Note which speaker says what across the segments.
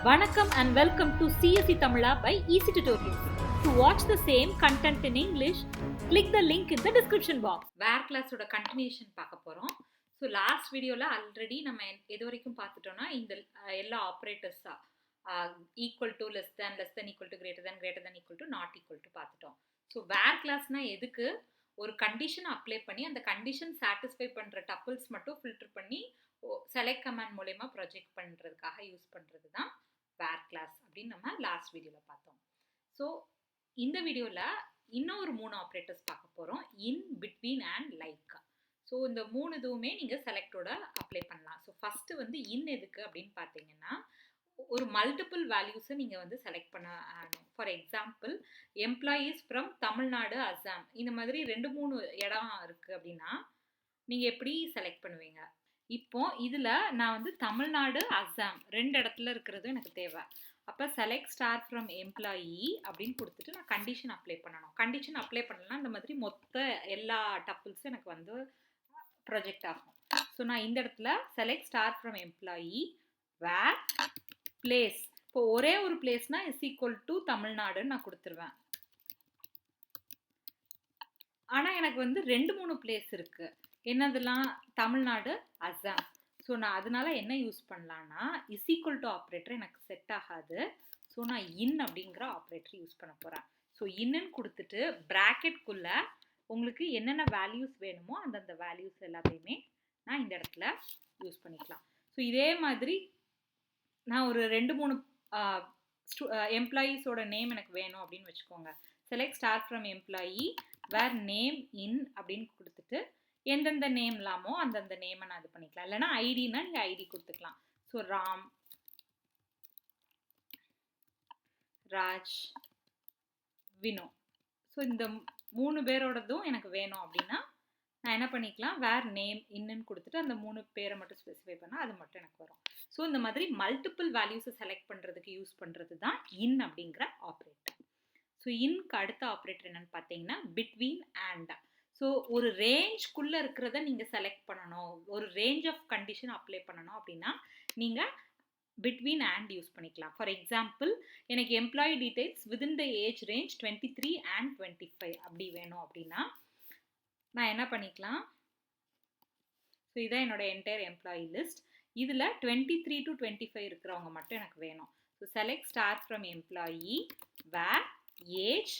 Speaker 1: Vanakkam and welcome to CSE Tamila by Eezytutorials. To watch the same content in English, click the link in the description box. Where class oda continuation பார்க்க போறோம். So last videoல already நம்ம எது வரைக்கும் பார்த்துட்டோம்னா இந்த எல்லா operators equal to less than equal to greater than equal to not equal to பார்த்துட்டோம். So where classனா எதுக்கு ஒரு கண்டிஷன் அப்ளை பண்ணி அந்த கண்டிஷன் சாட்டிஸ்ஃபை பண்ற டப்பிள்ஸ் மட்டும் ஃபில்டர் பண்ணி செலக்ட் கமாண்ட் மூலமா ப்ரொஜெக்ட் பண்றதுக்காக யூஸ் பண்றது தான் where class அப்படின்னு நம்ம லாஸ்ட் வீடியோல பார்த்தோம். ஸோ இந்த வீடியோல இன்னொரு 3 ஆப்ரேட்டர்ஸ் பார்க்க போறோம். இன், பிட்வீன் அண்ட் லைக். ஸோ இந்த 3 இதுவுமே நீங்க செலக்டோட அப்ளை பண்ணலாம். ஸோ ஃபர்ஸ்ட் வந்து இன் எதுக்கு அப்படின்னு பார்த்தீங்கன்னா ஒரு மல்டிபிள் வேல்யூஸை நீங்க வந்து செலக்ட் பண்ண ஆகணும். For example employees from Tamil Nadu, Assam, இந்த மாதிரி 2-3 இடம் இருக்கு அப்படின்னா நீங்க எப்படி செலக்ட் பண்ணுவீங்க? இப்போ இதுல நான் வந்து தமிழ்நாடு, அசாம் 2 இடத்துல இருக்கிறது எனக்கு தேவை. அப்ப செலக்ட் ஸ்டார் ஃப்ரம் எம்ப்ளாயி அப்படின்னு கொடுத்துட்டு நான் கண்டிஷன் அப்ளை பண்ணணும். கண்டிஷன் அப்ளை பண்ணலாம் இந்த மாதிரி மொத்த எல்லா டப்பிள்ஸும் எனக்கு வந்து ப்ரொஜெக்ட் ஆகும். ஸோ நான் இந்த இடத்துல select star from employee where place, இப்போ ஒரே ஒரு பிளேஸ்னா இஸ் ஈக்குவல் டு தமிழ்நாடுன்னு நான் கொடுத்துருவேன். ஆனா எனக்கு வந்து 2-3 பிளேஸ் இருக்கு. என்னதெல்லாம்? தமிழ்நாடு, அசாம். ஸோ நான் அதனால என்ன யூஸ் பண்ணலான்னா இஸ் ஈக்குவல் டு ஆப்ரேட்டர் எனக்கு செட் ஆகாது. ஸோ நான் இன் அப்படிங்கிற ஆப்ரேட்டர் யூஸ் பண்ண போறேன். ஸோ இன்னுன்னு கொடுத்துட்டு பிராக்கெட்குள்ள உங்களுக்கு என்னென்ன வேல்யூஸ் வேணுமோ அந்தந்த வேல்யூஸ் எல்லாத்தையுமே நான் இந்த இடத்துல யூஸ் பண்ணிக்கலாம். ஸோ இதே மாதிரி நான் ஒரு 2-3 எம்ப்ளாயீஸோட நேம் எனக்கு வேணும் அப்படின்னு வச்சுக்கோங்க. Select star from employee where name in அப்படின்னு கொடுத்துட்டு எந்தெந்த நேம் இல்லாமோ அந்தந்த நேமை நான் இது பண்ணிக்கலாம். இல்லைன்னா ஐடினா நீங்கள் ஐடி கொடுத்துக்கலாம். ஸோ ராம், ராஜ், வினோ. ஸோ இந்த 3 பேரோடதும் எனக்கு வேணும் அப்படின்னா நான் என்ன பண்ணிக்கலாம், வேர் நேம் இன்னுன்னு கொடுத்துட்டு அந்த 3 பேரை மட்டும் ஸ்பெசிஃபை பண்ணால் அது மட்டும் எனக்கு வரும். ஸோ இந்த மாதிரி மல்டிபிள் வேல்யூஸை செலக்ட் பண்ணுறதுக்கு யூஸ் பண்ணுறது தான் இன் அப்படிங்கிற ஆப்ரேட்டர். ஸோ இன்க்கு அடுத்த ஆப்ரேட்டர் என்னன்னு பார்த்தீங்கன்னா பிட்வீன் அண்ட். ஸோ ஒரு ரேஞ்ச்குள்ளே இருக்கிறத நீங்கள் செலக்ட் பண்ணணும், ஒரு ரேஞ்ச் ஆஃப் கண்டிஷன் அப்ளை பண்ணணும் அப்படின்னா நீங்கள் பிட்வீன் அண்ட் யூஸ் பண்ணிக்கலாம். ஃபார் எக்ஸாம்பிள் எனக்கு employee details within the age range 23 and 25 அப்படி வேணும் அப்படின்னா நான் என்ன பண்ணிக்கலாம், ஸோ இதான் என்னோட என்டையர் எம்ப்ளாயி லிஸ்ட். இதில் 23 to 25 இருக்கிறவங்க மட்டும் எனக்கு வேணும். So select star from employee where age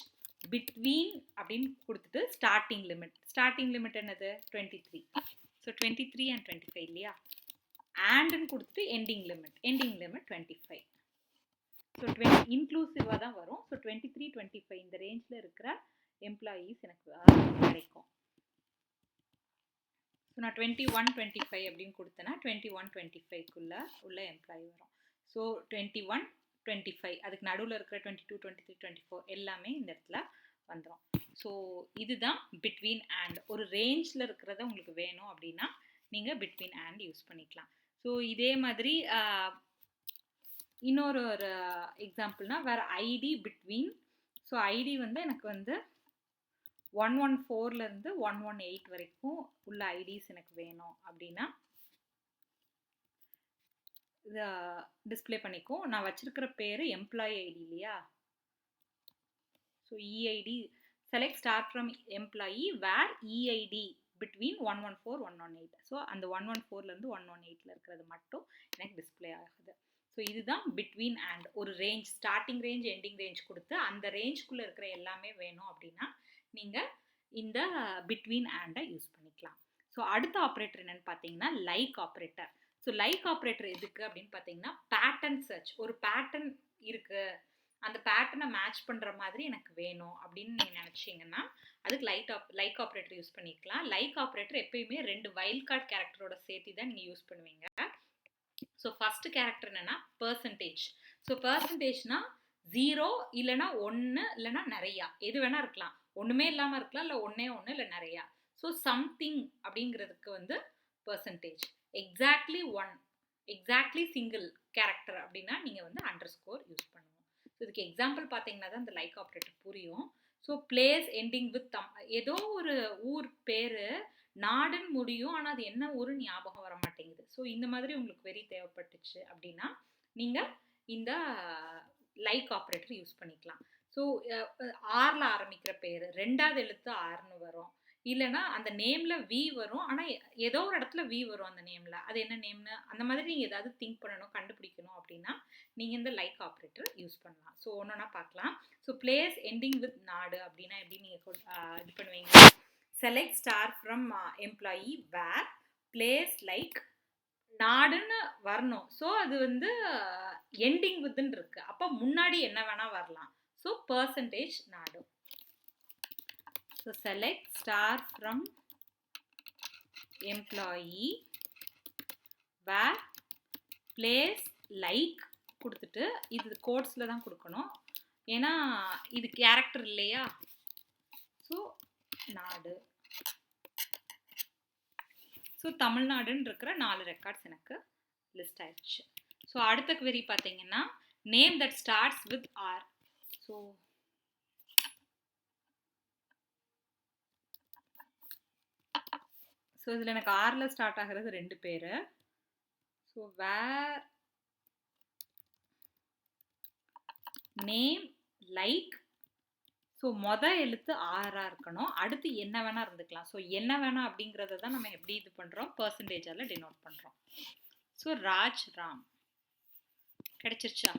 Speaker 1: between அப்படின்னு கொடுத்துட்டு ஸ்டார்டிங் லிமிட் என்னது 23. ஸோ 23 and 25 இல்லையா, ஆண்டுன்னு கொடுத்துட்டு எண்டிங் லிமிட் 25. ஸோ இன்க்ளூசிவாக தான் வரும். ஸோ 23, 25 இந்த ரேஞ்சில் இருக்கிற எம்ப்ளாயீஸ் எனக்கு கிடைக்கும். ஸோ நான் 21, 25 அப்படின்னு கொடுத்தேன்னா 21, 25க்குள்ள உள்ள எம்ப்ளாயி வரும். ஸோ 21, 25 அதுக்கு நடுவில் இருக்கிற 22, 23, 24 எல்லாமே இந்த இடத்துல வந்துடும். ஸோ இதுதான் பிட்வீன் அண்ட். ஒரு ரேஞ்சில் இருக்கிறத உங்களுக்கு வேணும் அப்படின்னா நீங்கள் பிட்வீன் அண்ட் யூஸ் பண்ணிக்கலாம். ஸோ இதே மாதிரி இன்னொரு எக்ஸாம்பிள்னா வேறு ஐடி பிட்வீன். ஸோ ஐடி வந்து எனக்கு வந்து 114லேருந்து 118 வரைக்கும் உள்ள ஐடிஸ் எனக்கு வேணும் அப்படின்னா இதை டிஸ்பிளே பண்ணிக்கும். நான் வச்சிருக்கிற பேர் எம்ப்ளாயி ஐடி இல்லையா. So EID select star from employee where EID between 114, 118. So அந்த 114லேருந்து 118 இருக்கிறது மட்டும் எனக்கு டிஸ்பிளே ஆகுது. ஸோ இதுதான் பிட்வீன் அண்ட். ஒரு range, starting range, ending range கொடுத்து அந்த ரேஞ்ச்குள்ளே இருக்கிற எல்லாமே வேணும் அப்படின்னா நீங்கள் இந்த பிட்வீன் அண்டை யூஸ் பண்ணிக்கலாம். ஸோ அடுத்த ஆப்ரேட்டர் என்னன்னு பார்த்தீங்கன்னா like operator. So like operator எதுக்கு அப்படின்னு பார்த்தீங்கன்னா பேட்டர்ன் சர்ச். ஒரு பேட்டர்ன் இருக்கு, அந்த பேட்டர்னை மேட்ச் பண்ணுற மாதிரி எனக்கு வேணும் அப்படின்னு நீங்கள் நினச்சிங்கன்னா அதுக்கு லைக் ஆப்ரேட்டர் யூஸ் பண்ணிக்கலாம். லைக் ஆப்ரேட்டர் எப்பயுமே 2 வைல்ட் கேரக்டரோட சேர்த்து தான் நீங்கள் யூஸ் பண்ணுவீங்க. ஸோ ஃபர்ஸ்ட் கேரக்டர் என்னன்னா பர்சன்டேஜ். ஸோ பர்சன்டேஜ்னா 0 இல்லைனா 1 இல்லைனா நிறையா, எது வேணா இருக்கலாம். ஒன்றுமே இல்லாமல் இருக்கலாம், இல்லை 1 இல்லை நிறையா. ஸோ சம்திங் அப்படிங்கிறதுக்கு வந்து percentage. Exactly 1, exactly single character அப்படின்னா நீங்கள் வந்து அண்டர்ஸ்கோர் யூஸ் பண்ணுவோம். ஸோ இதுக்கு எக்ஸாம்பிள் பார்த்தீங்கன்னா தான் இந்த லைக் ஆப்ரேட்டர் புரியும். ஸோ பிளேஸ் எண்டிங் வித் ஏதோ ஒரு ஊர் பேர் நாடுன்னு முடியும், ஆனால் அது என்ன ஊரு ஞாபகம் வர மாட்டேங்குது. ஸோ இந்த மாதிரி உங்களுக்கு வெரி தேவைப்பட்டுச்சு அப்படின்னா நீங்கள் இந்த லைக் ஆப்ரேட்டர் யூஸ் பண்ணிக்கலாம். ஸோ ஆரில் ஆரம்பிக்கிற பேர் 2வது எழுத்து ஆர்னு வரும், இல்லைனா அந்த நேமில் வி வரும், ஆனால் ஏதோ ஒரு இடத்துல வி வரும் அந்த நேமில், அது என்ன நேம்னு அந்த மாதிரி நீங்கள் ஏதாவது திங்க் பண்ணணும், கண்டுபிடிக்கணும் அப்படின்னா நீங்கள் இந்த லைக் ஆப்ரேட்டர் யூஸ் பண்ணலாம். ஸோ ஒன்றா பார்க்கலாம். ஸோ பிளேஸ் எண்டிங் வித் நாடு அப்படின்னா எப்படி நீங்கள் இது பண்ணுவீங்க? Select star from employee where place like நாடுன்னு வரணும். ஸோ அது வந்து எண்டிங் வித்ன்னு இருக்கு, அப்போ முன்னாடி என்ன வேணால் வரலாம். ஸோ பர்சன்டேஜ் நாடு. So select star from employee where place like கொடுத்துட்டு, இது கோட்ஸில் தான் கொடுக்கணும் ஏன்னா இது கேரக்டர் இல்லையா. ஸோ நாடு. ஸோ தமிழ்நாடுன்னு இருக்கிற 4 ரெக்கார்ட்ஸ் எனக்கு லிஸ்ட் ஆயிடுச்சு. ஸோ அடுத்த query பார்த்தீங்கன்னா name that starts with R. So இதில் எனக்கு ஆரில் ஸ்டார்ட் ஆகிறது 2 பேர். So where name like. So எழுத்து ஆராக இருக்கணும், அடுத்து என்ன வேணால் இருந்துக்கலாம். ஸோ என்ன வேணாம் அப்படிங்கிறத தான் நம்ம எப்படி இது பண்ணுறோம், பர்சன்டேஜால் டினோட் பண்ணுறோம். ஸோ ராஜ் ராம் கிடைச்சிருச்சா.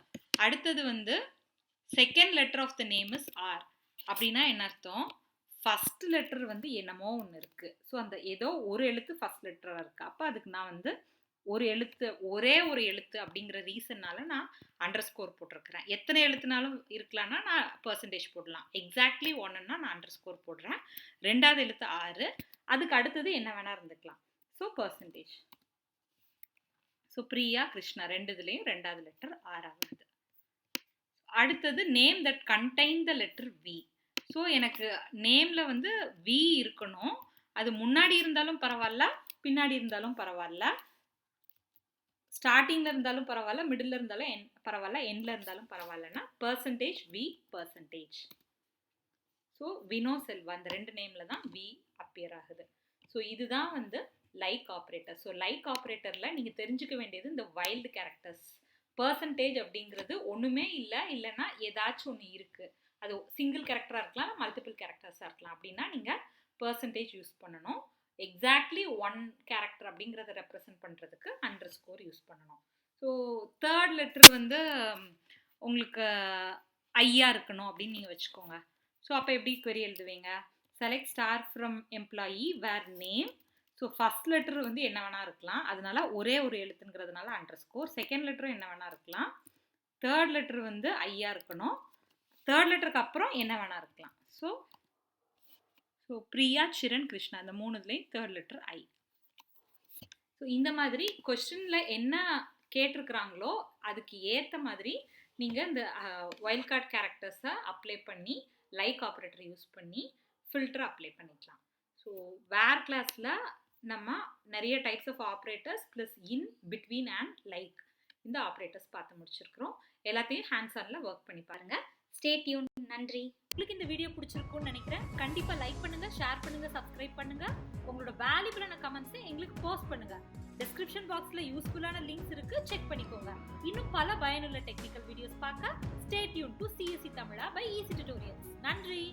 Speaker 1: அடுத்தது வந்து second letter of the name is R அப்படின்னா என்ன அர்த்தம்? ஃபஸ்ட் லெட்டர் வந்து என்னமோ ஒன்று இருக்குது. ஸோ அந்த ஏதோ ஒரு எழுத்து ஃபஸ்ட் லெட்டராக இருக்குது, அப்போ அதுக்கு நான் வந்து ஒரு எழுத்து, ஒரே ஒரு எழுத்து அப்படிங்கிற ரீசன்னால நான் அண்டர்ஸ்கோர் போட்டிருக்கிறேன். எத்தனை எழுத்துனாலும் இருக்கலாம்னா நான் பர்சன்டேஜ் போடலாம். எக்ஸாக்ட்லி 1ன்னா நான் அண்டர்ஸ்கோர் போடுறேன். 2வது எழுத்து 6, அதுக்கு அடுத்தது என்ன வேணா இருந்துக்கலாம். So percentage. So Priya Krishna 2 இதுலேயும் 2வது லெட்டர் 6ஆகுது. அடுத்தது name that contain the letter V. So எனக்கு நேமில் வந்து வி இருக்கணும், அது முன்னாடி இருந்தாலும் பரவாயில்ல, பின்னாடி இருந்தாலும் பரவாயில்ல, ஸ்டார்டிங்கில் இருந்தாலும் பரவாயில்ல, மிடில் இருந்தாலும் பரவாயில்ல, எண்டில் இருந்தாலும் பரவாயில்லன்னா பர்சன்டேஜ் வி பர்சன்டேஜ். ஸோ வினோ செல்வா அந்த 2 நேமில் தான் வி அப்பியர் ஆகுது. ஸோ இதுதான் வந்து லைக் ஆப்ரேட்டர். ஸோ லைக் ஆப்ரேட்டரில் நீங்கள் தெரிஞ்சுக்க வேண்டியது இந்த வைல்டு கேரக்டர்ஸ். பர்சன்டேஜ் அப்படிங்கிறது ஒன்றுமே இல்லை, இல்லைன்னா ஏதாச்சும் ஒன்று இருக்குது, அது சிங்கிள் கேரக்டராக இருக்கலாம், மல்டிபிள் கேரக்டர்ஸாக இருக்கலாம். அப்படின்னா நீங்கள் பர்சன்டேஜ் யூஸ் பண்ணணும். எக்ஸாக்ட்லி 1 கேரக்டர் அப்படிங்கிறத ரெப்ரசன்ட் பண்ணுறதுக்கு அண்டர்ஸ்கோர் யூஸ் பண்ணணும். ஸோ தேர்ட் லெட்டர் வந்து உங்களுக்கு ஐயா இருக்கணும் அப்படின்னு நீங்கள் வச்சுக்கோங்க. ஸோ அப்போ எப்படி query எழுதுவீங்க? Select star from employee where name. So first letter வந்து என்ன வேணா இருக்கலாம், அதனால ஒரே ஒரு எழுத்துங்கிறதுனால அண்டர்ஸ்கோர். செகண்ட் லெட்டரும் என்ன வேணா இருக்கலாம். தேர்ட் லெட்டர் வந்து ஐயா இருக்கணும், தேர்ட் லெட்டருக்கு அப்புறம் என்ன வேணா இருக்கலாம். ஸோ பிரியா சிரண் கிருஷ்ணா இந்த 3 இதுலேயும் தேர்ட் லெட்டர் ஐ. ஸோ இந்த மாதிரி கொஸ்டினில் என்ன கேட்டிருக்கிறாங்களோ அதுக்கு ஏற்ற மாதிரி நீங்கள் இந்த வைல்ட் கார்ட் கேரக்டர்ஸை அப்ளை பண்ணி லைக் ஆப்ரேட்டர் யூஸ் பண்ணி ஃபில்டர் அப்ளை பண்ணிக்கலாம். ஸோ வேர் கிளாஸில் நம்ம நிறைய types of operators plus in, between and like இந்த ஆப்ரேட்டர்ஸ் பார்த்து முடிச்சிருக்கிறோம். எல்லாத்தையும் ஹேண்ட்ஸ் ஆனில் ஒர்க் பண்ணி பாருங்கள். Stay tune. நன்றி. உங்களுக்கு இந்த வீடியோ பிடிச்சிருக்கும்னு நினைக்கிறேன். கண்டிப்பாக லைக் பண்ணுங்க, ஷேர் பண்ணுங்க, சப்ஸ்கிரைப் பண்ணுங்க. உங்களோட வேல்யூபிளான கமெண்ட்ஸை எங்களுக்கு போஸ்ட் பண்ணுங்க. டிஸ்கிரிப்ஷன் பாக்ஸில் யூஸ்ஃபுல்லான லிங்க்ஸ் இருக்கு, செக் பண்ணிக்கோங்க. இன்னும் பல பயனுள்ள டெக்னிக்கல் வீடியோஸ் பார்க்க stay tune to CSE Tamizha by Eezytutorials. நன்றி.